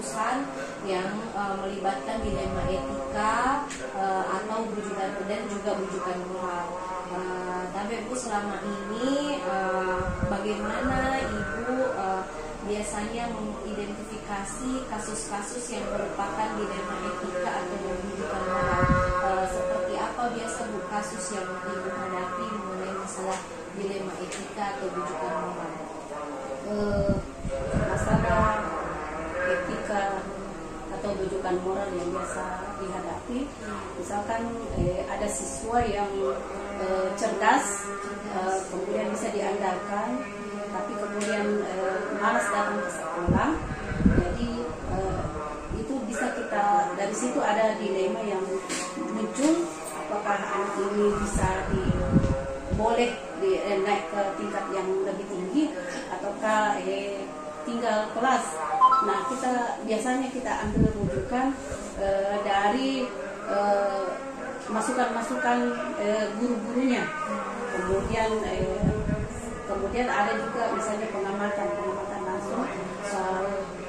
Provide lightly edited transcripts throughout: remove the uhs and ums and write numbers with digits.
keputusan yang melibatkan dilema etika atau bujukan dan juga bujukan moral. Tapi Bu, selama ini bagaimana Ibu biasanya mengidentifikasi kasus-kasus yang merupakan dilema etika atau bujukan moral? Seperti apa biasa Bu kasus yang Ibu hadapi mengenai masalah dilema etika atau bujukan moral? Masalah etika atau bujukan moral yang biasa dihadapi, misalkan ada siswa yang cerdas, kemudian bisa diandalkan, tapi kemudian malas datang ke sekolah. Jadi itu bisa kita, dari situ ada dilema yang muncul, apakah anak ini bisa boleh naik ke tingkat yang lebih tinggi ataukah tinggal kelas. Nah, biasanya kita ambil rujukan dari masukan-masukan guru-gurunya. Kemudian ada juga misalnya pengamatan langsung,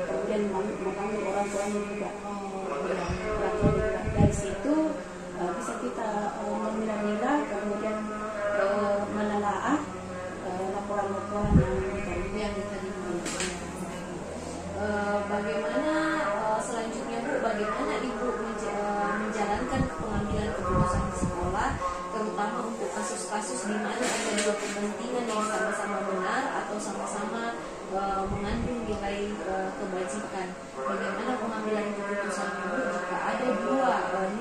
kemudian memanggil orang tuanya juga. Dari situ bisa kita memilah-milah, kemudian menelaah laporan-laporan yang diterima. Bagaimana selanjutnya Bu, bagaimana Ibu menjalankan pengambilan keputusan di sekolah, terutama untuk kasus-kasus di mana ada dua kepentingan yang sama-sama benar atau sama-sama mengandung nilai kebajikan? Bagaimana pengambilan keputusan Ibu jika ada dua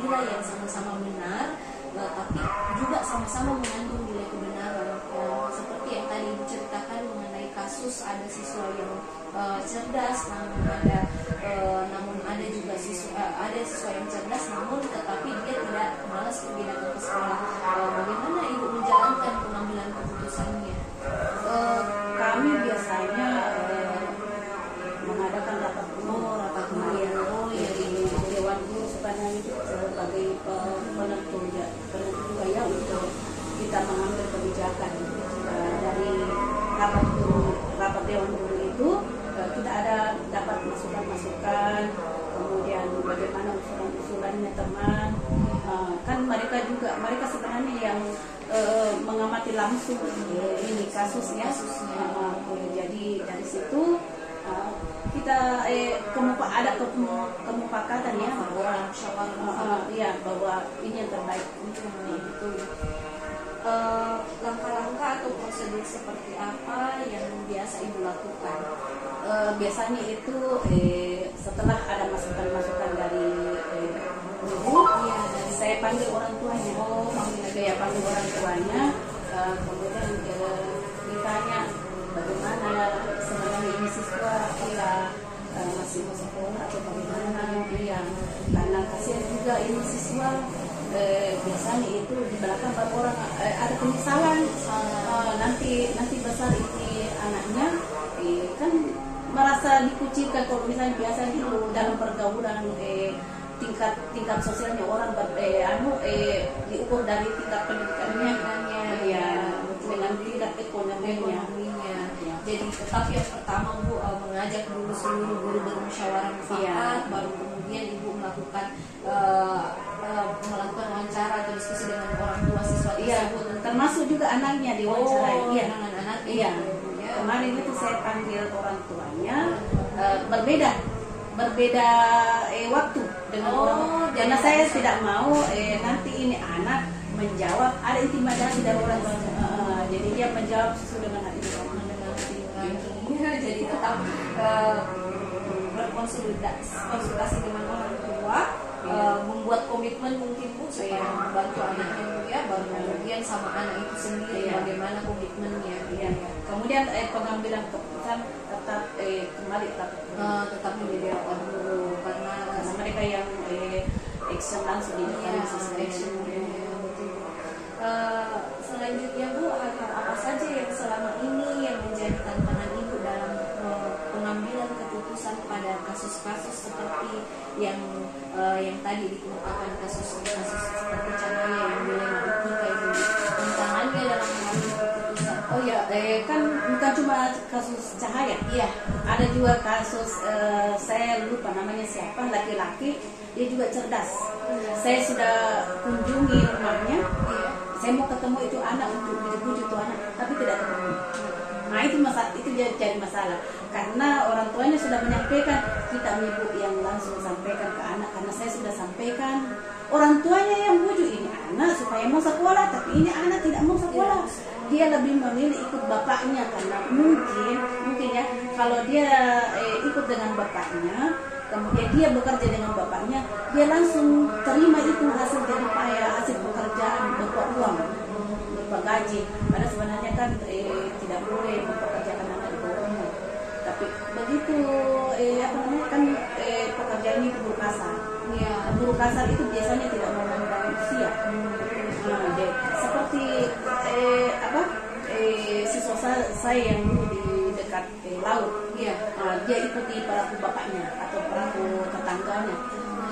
nilai yang sama-sama benar tapi juga sama-sama mengandung nilai kebenaran? Seperti yang tadi Ibu ceritakan mengenai kasus ada siswa yang cerdas, namun ada juga siswa yang cerdas namun tetapi dia tidak malas pergi datang ke sekolah. Bagaimana Ibu menjalankan pengambilan keputusannya? Kami biasanya mengadakan rapat guru di Dewan Guru sebenarnya sebagai penentu juga ya untuk kita mengambil kebijakan dari rapat Dewan Guru itu. Kita ada dapat masukan-masukan, kemudian bagaimana usulan-usulannya teman. Kan mereka sebenarnya yang mengamati langsung ini kasusnya. Jadi dari situ kita ada kemufakatan ya bahwa ini yang terbaik. Langkah-langkah atau prosedur seperti apa yang biasa Ibu lakukan? Biasanya itu setelah ada masukan-masukan dari guru, saya panggil orang tuanya. Panggil orang tuanya, kemudian ditanya bagaimana sebenarnya ini siswa masih mau sekolah atau bagaimana? Karena kasihan juga ini siswa. Biasanya itu di belakang orang ada penyesalan, nanti besar ini anaknya kan merasa dikucilkan. Kalau misalnya biasanya itu dalam pergaulan tingkat sosialnya orang diukur dari tingkat pendidikannya dengan tingkat ekonominya. Jadi tetap yang pertama Bu mengajak dulu seluruh guru bermusyawarah mufakat, baru kemudian Ibu melakukan wawancara atau diskusi dengan orang tua siswa tersebut. Termasuk juga anaknya diwawancarai. Dengan anaknya. Kemarin itu saya panggil orang tuanya, berbeda waktu dengan orang. Karena saya tidak mau nanti ini anak menjawab ada intimidasi dari orang tua. Jadi dia menjawab sesuai dengan hati nurani. Jadi tetap berkonsultasi dengan orang tua, membuat komitmen mungkin Bu supaya membantu anaknya Bu ya, baru kemudian sama anak itu sendiri bagaimana komitmennya. Kemudian pengambilan keputusan tetap tetap menjadi orang guru karena mereka yang action langsung di depan action. Selanjutnya Bu, apa saja yang selama ini yang menjadi tantangan Ibu dalam pengambilan keputusan pada kasus-kasus seperti yang tadi dikemukakan kasus-kasus seperti Cahaya yang dilema etika itu, tantangannya dalam mengambil keputusan Oh ya, kan bukan cuma kasus Cahaya. Iya. Ada juga kasus saya lupa namanya siapa, laki-laki, dia juga cerdas. Saya sudah kunjungi rumahnya. Iya. Saya mau ketemu itu anak untuk dibujuk itu anak, tapi tidak ketemu. Nah itu masalah, itu jadi masalah karena orang tuanya sudah menyampaikan, kita ibu yang langsung sampaikan ke anak karena saya sudah sampaikan. Orang tuanya yang bujuk ini anak supaya mau sekolah, tapi ini anak tidak mau sekolah. Dia lebih memilih ikut bapaknya karena mungkin ya kalau dia ikut dengan bapaknya, kemudian dia bekerja dengan bapaknya, dia langsung terima itu hasil jerih payah, hasil pekerjaan berupa uang, berupa gaji. Padahal sebenarnya kan tidak boleh mempekerjakan anak di bawah umur. Tapi begitu kan pekerjaan ini buruh kasar. Iya. Buruh kasar itu biasanya tidak memandang usia. Nah, seperti siswa saya yang dulu di dekat laut. Iya. Dia ikuti perahu bapaknya atau perahu tetangganya.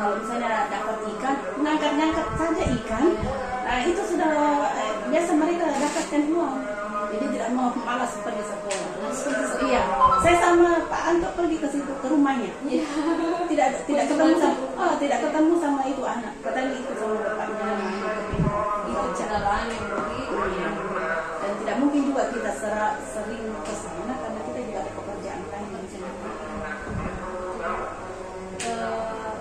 Kalau misalnya dapat ikan, ngangkat saja ikan. Nah, itu sudah biasa mereka dapatkan uang. Jadi tidak mau malas pergi sekolah. Iya, saya sama Pak Anto pergi ke situ ke rumahnya. Iya. Tidak ketemu sama itu anak. Katanya ikut sama bapaknya. Itu cederaan yang begitu. Iya. Dan tidak mungkin juga kita sering ke sana karena kita juga ada pekerjaan lain.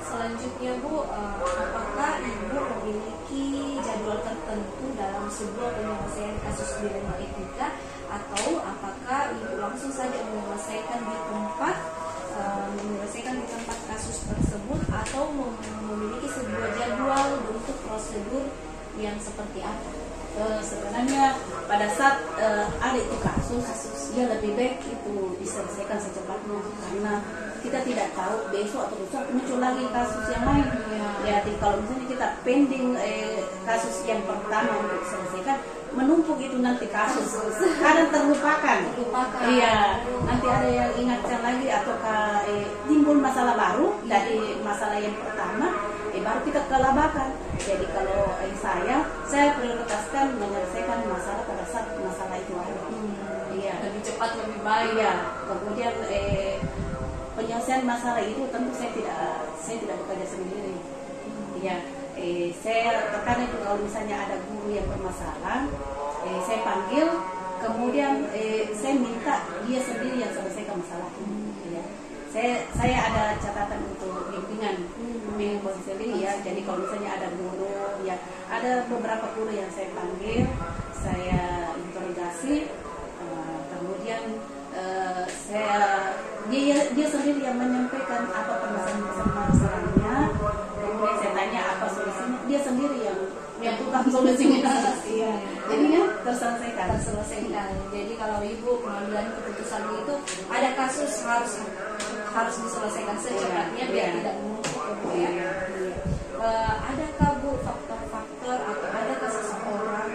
Selanjutnya Bu, apakah Ibu memiliki jadwal tertentu dalam sebuah penyelesaian kasus dilema etika, atau apakah Ibu langsung saja menyelesaikan di tempat kasus tersebut, atau memiliki sebuah jadwal untuk prosedur yang seperti apa? Sebenarnya pada saat ada itu kasus ya lebih baik itu diselesaikan secepatnya karena kita tidak tahu besok atau lusa muncul lagi kasus yang lain. Ya, jadi kalau misalnya kita pending kasus yang pertama untuk diselesaikan, menumpuk itu nanti kasus kadang terlupakan. Iya, nanti ada yang ingatkan lagi ataukah timbul masalah baru dari masalah yang pertama, baru kita kelabakan. Jadi kalau saya prioritaskan menyelesaikan masalah pada saat masalah itu ada. Iya, lebih cepat lebih baik. Iya, kemudian penyelesaian masalah itu tentu saya tidak bekerja sendiri. Iya, saya terkadang itu kalau misalnya ada guru yang bermasalah, saya panggil, kemudian saya minta dia sendiri yang selesaikan masalah ini. Ya. Saya ada catatan untuk bimbingan konseling ya. Jadi kalau misalnya ada guru, ya ada beberapa guru yang saya panggil, saya interogasi, kemudian dia sendiri yang menyampaikan apa permasalahannya, kemudian saya tanya apa solusinya, dia sendiri yang tukang solusinya. Iya, jadinya terselesaikan. Jadi kalau Ibu pengambilan keputusan itu ada kasus harus diselesaikan secepatnya biar tidak menumpuk kemudian. Adakah Bu faktor-faktor atau adakah seseorang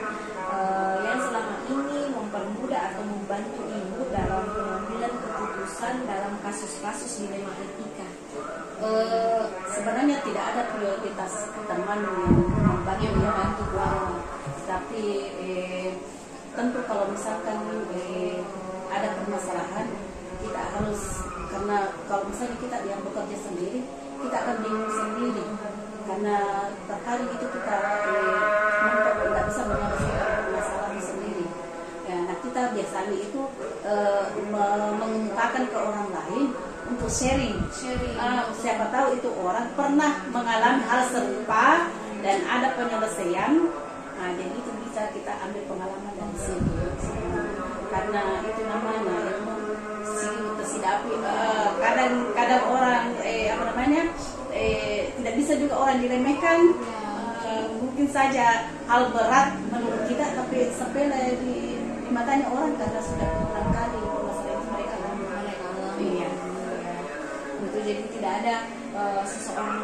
yang selama ini mempermudah atau membantu Ibu dalam pengambilan keputusan dalam kasus-kasus dilema etika? Sebenarnya tidak ada prioritas teman yang membantu orang, tapi tentu kalau misalkan ada permasalahan, kita harus, karena kalau misalnya kita yang bekerja sendiri, kita akan bingung sendiri karena terkadang itu kita tidak bisa menyelesaikan permasalahan sendiri. Ya, nah kita biasanya itu mengungkapkan ke orang lain untuk sharing. Siapa tahu itu orang pernah mengalami hal serupa dan ada penyelesaian. Nah, jadi itu bisa kita ambil pengalaman dari situ. Karena itu namanya ilmu tersidapi. Kadang orang tidak bisa juga orang diremehkan. Mungkin saja hal berat menurut kita, tapi sepele di matanya orang karena sudah berulang kali masalah itu mereka alami. Iya. Itu jadi tidak ada seseorang,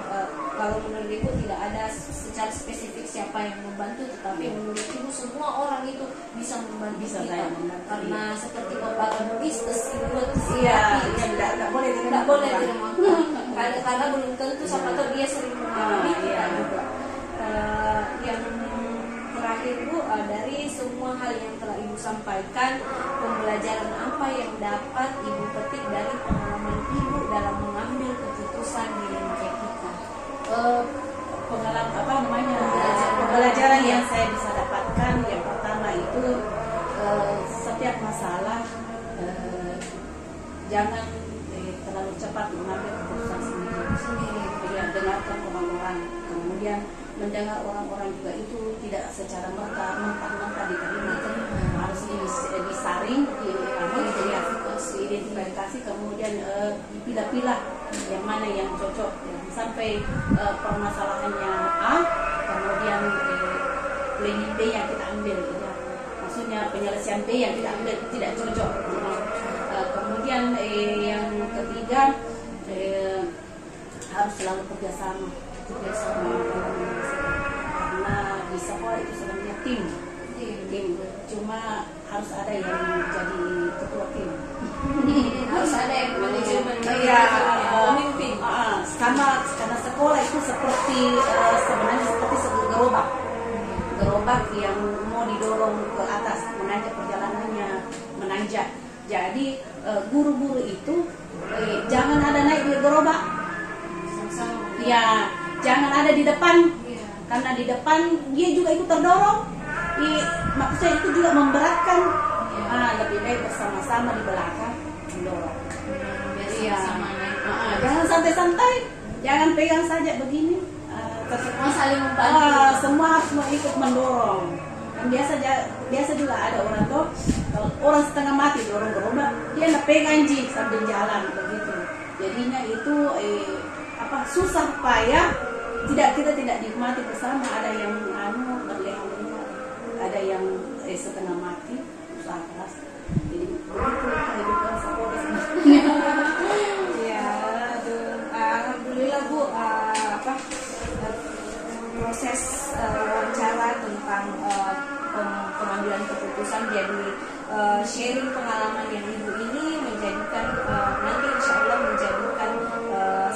kalau menurut Ibu tidak ada secara spesifik siapa yang membantu, tetapi menurut Ibu semua orang itu bisa membantu kita. Karena seperti pepatah Buddhis, tidak boleh karena belum tentu siapa tahu dia sering mengalami kita juga. Yang terakhir Bu, dari semua hal yang telah Ibu sampaikan, pembelajaran apa yang dapat Ibu petik dari pengalaman Ibu dalam mengambil keputusan dilema etika? Pembelajaran yang saya bisa dapatkan, yang pertama itu setiap masalah jangan terlalu cepat mengambil keputusan sendiri. Dengarkan orang-orang, kemudian mendengar orang-orang juga itu tidak secara mentah-mentah diterima, harus disaring, diidentifikasi, kemudian dipilah-pilah yang mana yang cocok, sampai permasalahannya A, kemudian planning B yang kita ambil, maksudnya penyelesaian B yang kita ambil tidak cocok. Kemudian yang ketiga harus selalu kerjasama, karena di sekolah itu sebenarnya tim. Cuma harus ada yang jadi ketua tim. Harus ada yang manajemen, pemimpin. Sama karena sekolah itu sebenarnya seperti gerobak yang mau didorong ke atas, menanjak perjalanannya, menanjak. Jadi guru-guru itu jangan ada naik di gerobak, ya jangan ada di depan, karena di depan dia juga ikut terdorong. Maksudnya itu juga memberatkan. Lebih baik bersama-sama di belakang mendorong. Jangan santai-santai, jangan pegang saja begini. Semua saling membantu. Semua harus mau ikut mendorong. Dan biasa juga ada orang tuh, orang setengah mati dorong gerobak, dia nak pegang sambil jalan begitu. Jadinya itu susah payah, kita tidak nikmati bersama. Ada yang berleha-leha, ada yang setengah mati, usaha keras. Jadi begitu kehidupan sekolah sebenarnya. Alhamdulillah Bu, proses wawancara tentang pengambilan keputusan jadi sharing pengalaman yang Ibu ini menjadikan nanti insya Allah menjadikan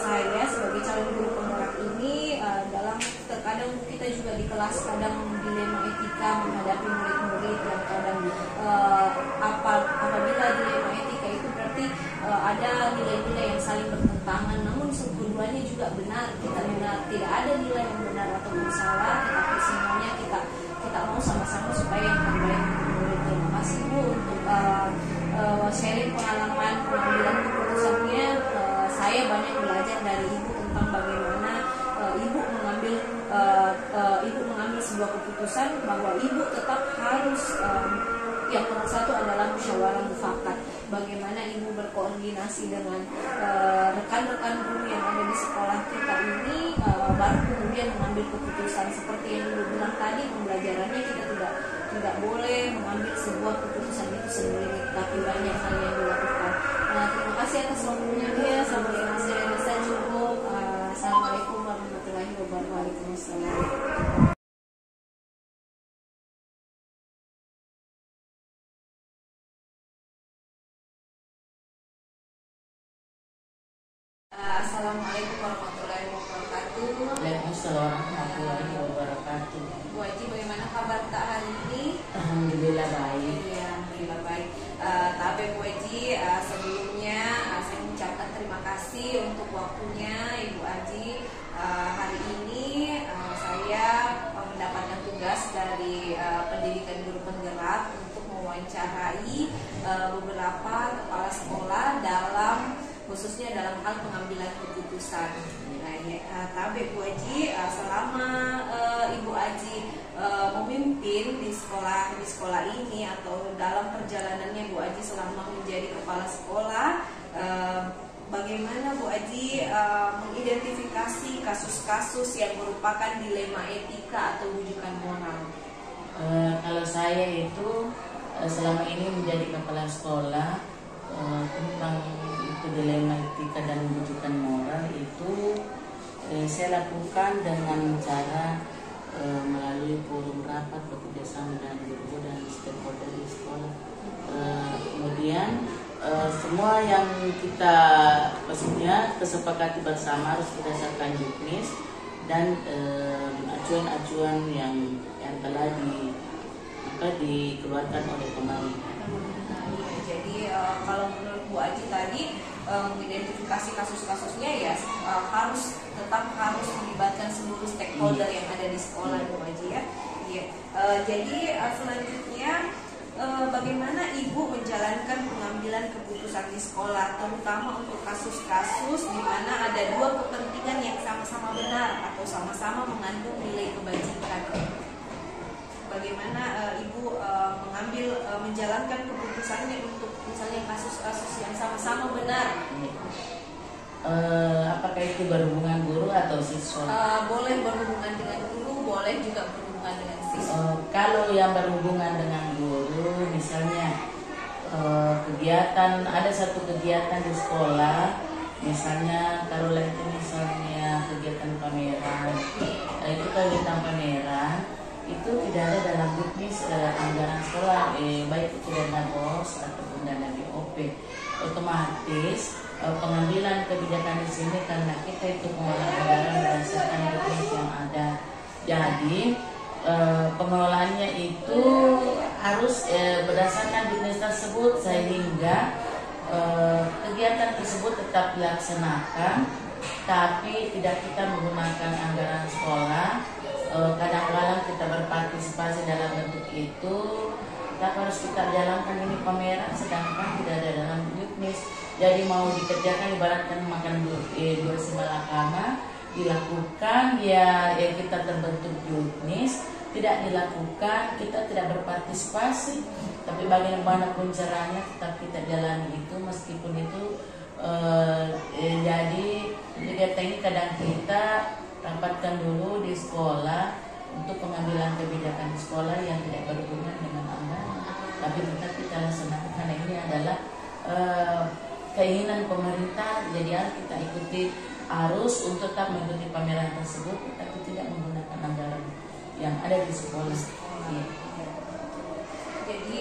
saya sebagai calon guru penggerak ini dalam terkadang kita juga di kelas kadang dilema etika menghadapi murid-murid yang kadang apabila dilema etika itu berarti ada nilai-nilai yang saling bertentangan, namun keduanya juga benar, kita benar, tidak ada nilai yang benar atau salah, tetapi semuanya kita mau sama-sama supaya yang terbaik untuk murid. Terima kasih Bu untuk sharing pengalaman pengambilan keputusannya. Saya banyak belajar dari Ibu tentang bagaimana Ibu mengambil sebuah keputusan bahwa Ibu tetap harus yang nomor satu adalah musyawarah mufakat. Bagaimana Ibu berkoordinasi dengan rekan-rekan guru yang ada di sekolah kita ini, baru kemudian mengambil keputusan. Seperti yang Ibu bilang tadi, pembelajarannya kita tidak boleh mengambil sebuah keputusan itu sendiri, tapi banyak hal yang dilakukan. Terima kasih atas waktunya dia. Sampai saya rasa cukup. Assalamualaikum warahmatullahi wabarakatuh. Assalamualaikum warahmatullahi wabarakatuh. Waalaikumsalam warahmatullahi wabarakatuh. Bu Haji, bagaimana kabar tak hari ini? Alhamdulillah baik. Iya, alhamdulillah baik. Tapi Bu Haji, sebelumnya saya mengucapkan terima kasih untuk waktunya Ibu Haji. Hari ini saya mendapatkan tugas dari pendidikan guru penggerak untuk mewawancarai beberapa kepala sekolah khususnya dalam hal pengambilan keputusan. Tapi Bu Haji, selama Ibu Haji memimpin di sekolah ini atau dalam perjalanannya Bu Haji selama menjadi kepala sekolah, bagaimana Bu Haji mengidentifikasi kasus-kasus yang merupakan dilema etika atau rujukan moral? Kalau saya itu selama ini menjadi kepala sekolah, tentang itu dilema etika dan rujukan moral itu saya lakukan dengan cara melalui forum rapat bekerjasama dengan guru dan stakeholder di sekolah. Kemudian semua yang kita maksudnya kesepakati bersama harus berdasarkan juknis dan acuan-acuan yang telah dikeluarkan oleh pemerintah. Jadi kalau menurut Bu Aji tadi mengidentifikasi kasus-kasusnya ya tetap harus melibatkan seluruh stakeholder yang ada di sekolah, Bu Aji ya. Iya. Jadi selanjutnya bagaimana Ibu menjalankan pengambilan keputusan di sekolah, terutama untuk kasus-kasus di mana ada dua kepentingan yang sama-sama benar atau sama-sama mengandung nilai kebajikan. Bagaimana Ibu menjalankan keputusannya untuk misalnya kasus-kasus yang sama-sama benar? Apakah itu berhubungan guru atau siswa? Boleh berhubungan dengan guru, boleh juga berhubungan dengan siswa. Kalau yang berhubungan dengan guru, misalnya ada satu kegiatan di sekolah, misalnya taruhlah itu misalnya kegiatan pameran, itu kegiatan pameran itu tidak ada dalam juknis anggaran sekolah, baik itu dana BOS ataupun dana BOP. Otomatis pengambilan kebijakan di sini karena kita itu pengelolaan anggaran berdasarkan juknis yang ada. Jadi pengelolaannya itu harus berdasarkan juknis tersebut sehingga kegiatan tersebut tetap dilaksanakan, tapi tidak kita menggunakan anggaran sekolah. Kadang-kadang kita berpartisipasi dalam bentuk itu, harus kita jalankan ini pameran sedangkan tidak ada dalam juknis. Jadi mau dikerjakan ibaratkan makan dua malakama dilakukan ya kita terbentuk juknis, tidak dilakukan kita tidak berpartisipasi. Tapi bagaimanapun caranya tetap kita jalani itu, meskipun itu jadi kegiatan ini kadang kita rapatkan dulu di sekolah untuk pengambilan kebijakan di sekolah yang tidak berhubungan dengan anggaran, tapi tetap kita laksanakan karena ini adalah keinginan pemerintah. Jadi harus kita ikuti, harus untuk tetap mengikuti pameran tersebut, tapi tidak menggunakan anggaran yang ada di sekolah. Iya. Jadi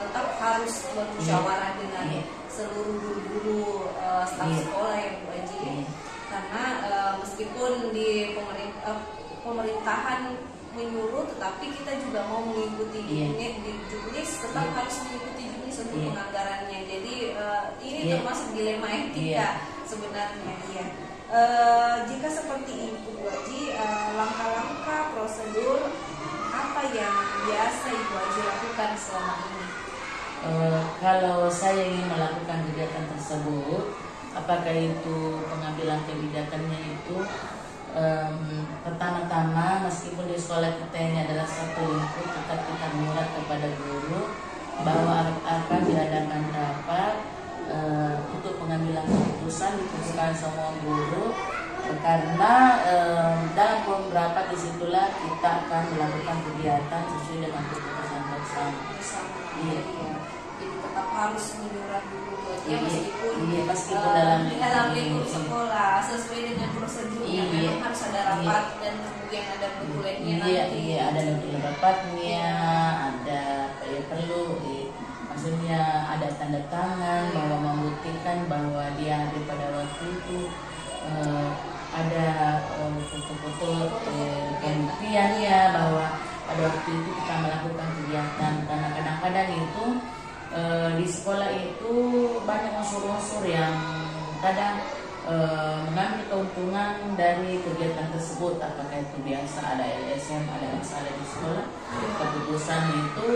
tetap harus bermusyawarah dengan seluruh guru-guru staf sekolah yang Bu Aji. Karena meskipun di pemerintahan menyuruh, tetapi kita juga mau mengikuti juknis, tetap harus mengikuti juknis untuk penganggarannya. Jadi ini termasuk dilema etika sebenarnya. Iya. Jika seperti itu, Bu Aji, langkah-langkah prosedur apa yang biasa Ibu Aji lakukan selama ini? Kalau saya ingin melakukan kegiatan tersebut, apakah itu pengambilan kebijakannya itu pertama-tama meskipun di sekolah kita ini adalah satu lingkup, tetap kita menyurat kepada guru bahwa akan diadakan rapat untuk pengambilan keputusan diputuskan semua guru, karena dalam beberapa disitulah kita akan melakukan kegiatan sesuai dengan keputusan bersama. Iya. Jadi tetap harus menyurat dulu meskipun dalam lingkup sekolah sesuai dengan prosedurnya. Memang harus ada rapat dan kemudian ada notulennya nanti. Iya, ada notulen rapatnya, ada perlu maksudnya ada tanda tangan bahwa membuktikan bahwa dia hadir pada waktu itu, ada foto-foto pembuktiannya bahwa pada waktu itu kita melakukan kegiatan. Karena kadang-kadang itu di sekolah itu banyak unsur-unsur yang kadang mengambil keuntungan dari kegiatan tersebut. Apakah itu biasa ada LSM, ada masalah di sekolah, keputusan itu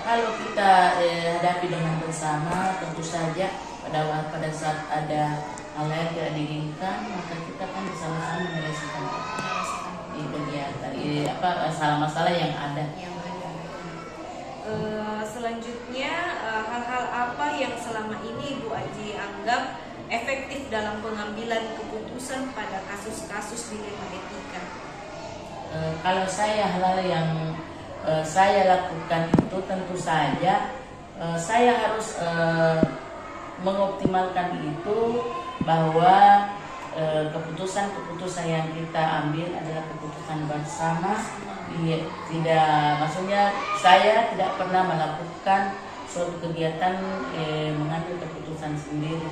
kalau kita hadapi dengan bersama, tentu saja pada saat ada hal yang tidak diinginkan, maka kita kan bersama-sama menyelesaikan kegiatan masalah-masalah yang ada. Selanjutnya, hal-hal apa yang selama ini Bu Aji anggap efektif dalam pengambilan keputusan pada kasus-kasus dilema etika? Kalau saya, hal-hal yang saya lakukan itu tentu saja saya harus mengoptimalkan itu bahwa keputusan-keputusan yang kita ambil adalah keputusan bersama. Maksudnya saya tidak pernah melakukan suatu kegiatan mengambil keputusan sendiri,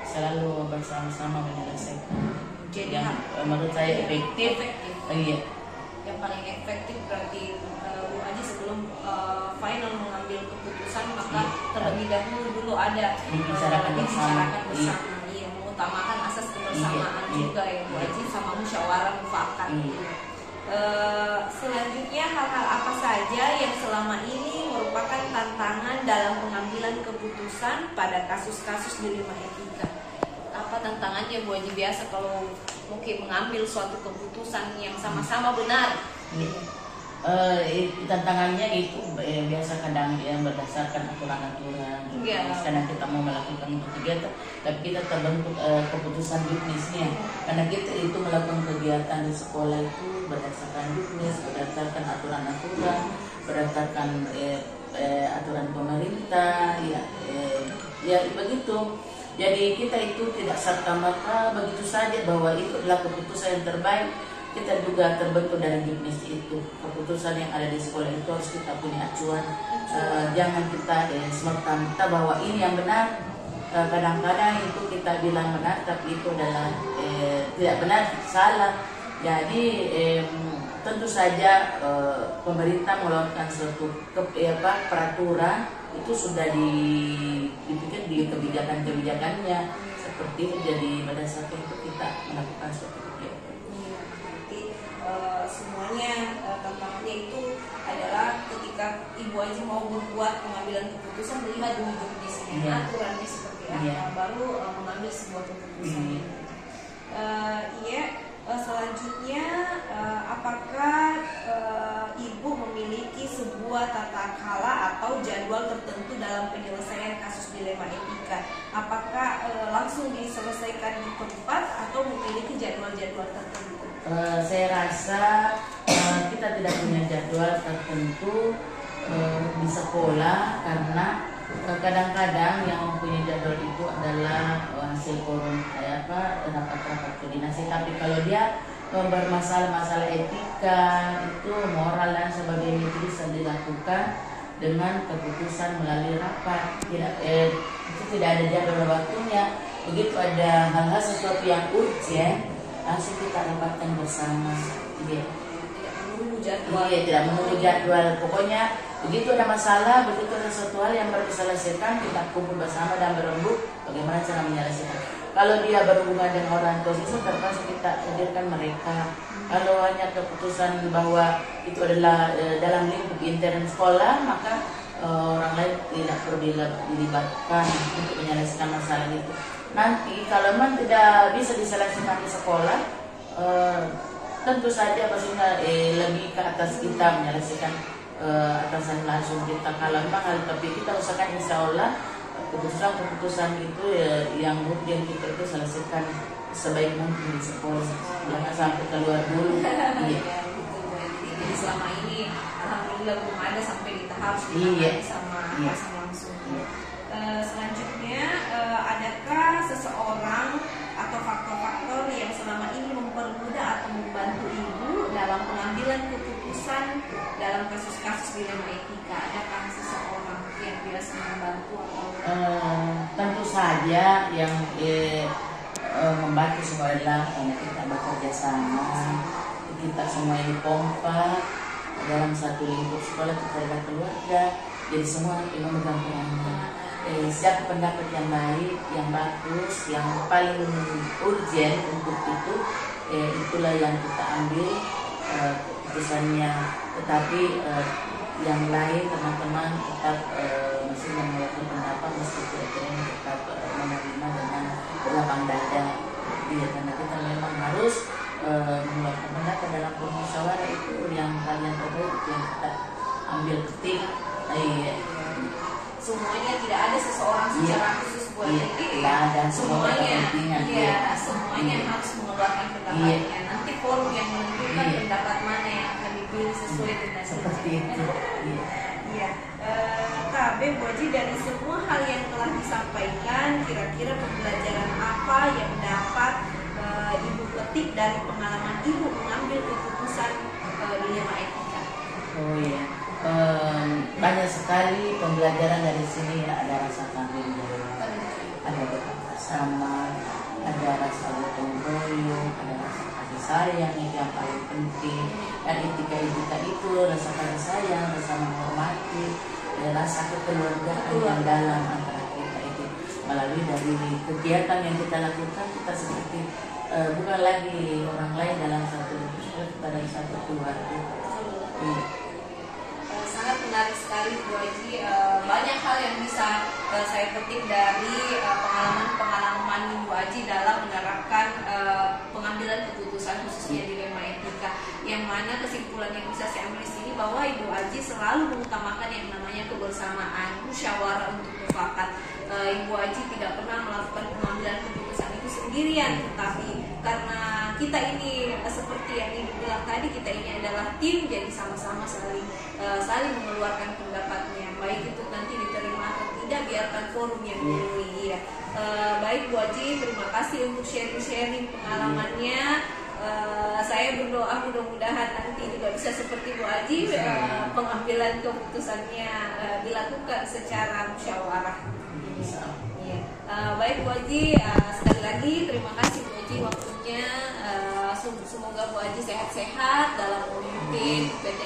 selalu bersama-sama menyelesaikan. Jadi yang menurut saya efektif. Iya. Yang paling efektif berarti Bu Aji sebelum final mengambil keputusan maka terlebih dahulu dulu ada Dibicarakan bersama. Iya, mengutamakan asas kebersamaan juga ya Bu Aji, sama musyawarah mufakat. Selanjutnya, hal-hal apa saja yang selama ini merupakan tantangan dalam pengambilan keputusan pada kasus-kasus dilema etika? Apa tantangannya Bu Haji biasa kalau mungkin mengambil suatu keputusan yang sama-sama benar? Tantangannya itu biasa kadang berdasarkan aturan-aturan. Karena kita mau melakukan untuk kegiatan, tapi kita terbentuk keputusan juknisnya. Karena kita itu melakukan kegiatan di sekolah itu berdasarkan juknis, berdasarkan aturan-aturan, berdasarkan aturan pemerintah, ya begitu. Jadi kita itu tidak serta-merta begitu saja bahwa itu adalah keputusan yang terbaik. Kita juga terbentuk dari juknis itu. Keputusan yang ada di sekolah itu harus kita punya acuan. Jangan kita semerta-merta bahwa ini yang benar. Kadang-kadang itu kita bilang benar, tapi itu adalah tidak benar, salah. Jadi tentu saja pemerintah mengeluarkan suatu peraturan itu sudah dipikir di kebijakan-kebijakannya seperti itu. Jadi berdasarkan itu kita melakukan suatu kegiatan. Semuanya tantangannya itu adalah ketika Ibu Aji mau membuat pengambilan keputusan, melihat dulu juknisnya, aturannya seperti apa, baru mengambil sebuah keputusan. Selanjutnya, apakah Ibu memiliki sebuah tata krala atau jadwal tertentu dalam penyelesaian kasus dilema etika? Apakah langsung diselesaikan di tempat atau memiliki jadwal-jadwal tertentu? Saya rasa kita tidak punya jadwal tertentu di sekolah, karena kadang-kadang yang mempunyai jadwal itu adalah hasil forum rapat-rapat koordinasi. Tapi kalau dia bermasalah-masalah etika, itu moral dan sebagainya, itu bisa dilakukan dengan keputusan melalui rapat. Itu tidak ada jadwal waktunya. Begitu ada hal-hal sesuatu yang urgent, langsung kita rapatkan bersama. Tidak menunggu jadwal. Pokoknya begitu ada masalah, begitu ada sesuatu hal yang baru diselesaikan, kita kumpul bersama dan berembuk bagaimana cara menyelesaikan. Kalau dia berhubungan dengan orang tua siswa, terpaksa kita hadirkan mereka. Kalau hanya keputusan bahwa itu adalah dalam lingkup intern sekolah, maka orang lain tidak perlu dilibatkan untuk menyelesaikan masalah itu. Nanti kalau memang tidak bisa diselesaikan di sekolah, tentu saja pastinya lebih ke atas kita menyelesaikan, atasan langsung kita. Kalau memang tapi kita usahakan insya Allah keputusan itu yang urgent kita itu selesaikan sebaik mungkin di sekolah, jangan sampai keluar dulu. Jadi selama ini alhamdulillah belum ada sampai di tahap ditangani sama atasan langsung. Selanjutnya, adakah seseorang atau faktor-faktor yang selama ini mempermudah atau membantu Ibu dalam pengambilan keputusan dalam kasus-kasus dilema etika? Adakah seseorang yang biasa membantu atau? Tentu saja yang membantu semua adalah kita bekerja sama, kita semua ini kompak dalam satu lingkup sekolah, kita adalah keluarga, jadi semua memegang peranan. Siapa pendapat yang baik, yang bagus, yang paling urgent untuk itu, itulah yang kita ambil keputusannya. Tetapi yang lain teman-teman tetap masih mengeluarkan pendapat, meski kira-kira tetap menerima dengan berlapang dada. Karena kita memang harus mengeluarkan pendapat dalam bermusyawarah, itu yang kalian terbaik, itu yang kita ambil petik. Semuanya tidak ada seseorang secara khusus buat diri. Semuanya harus mengeluarkan pendapatnya. Nanti forum yang menentukan pendapat mana yang akan dipilih sesuai dengan seperti itu. Bu Haji, dari semua hal yang telah disampaikan, kira-kira pembelajaran apa yang dapat Ibu petik dari pengalaman Ibu mengambil keputusan dilema etika? Banyak sekali pembelajaran dari sini. Ada rasa tanggung jawab, ada bersama, ada rasa gotong royong, ada rasa kasih sayang itu yang paling penting. Dan etika itu rasa kasih sayang, rasa menghormati, rasa kekeluargaan yang dalam antara kita itu melalui dari kegiatan yang kita lakukan, kita seperti bukan lagi orang lain dalam satu keluarga. Sangat menarik sekali Bu Aji. Banyak hal yang bisa saya petik dari pengalaman Bu Aji dalam menerapkan pengambilan keputusan khususnya di Lema Etika. Yang mana kesimpulan yang bisa saya ambil di sini bahwa Ibu Aji selalu mengutamakan yang namanya kebersamaan, musyawarah untuk mufakat. Ibu Aji tidak pernah melakukan pengambilan keputusan itu sendirian, tetapi karena kita ini seperti yang Ibu bilang tadi, kita ini adalah tim, jadi sama-sama saling mengeluarkan pendapatnya, baik itu nanti diterima atau tidak, biarkan forum yang memilih. Ya. Baik Bu Aji, terima kasih untuk sharing pengalamannya. Saya berdoa mudah-mudahan nanti juga bisa seperti Bu Aji, pengambilan keputusannya dilakukan secara musyawarah. Ya. Baik Bu Aji, sekali lagi terima kasih Bu Aji waktunya. Semoga Bu Aji sehat-sehat dalam memimpin PT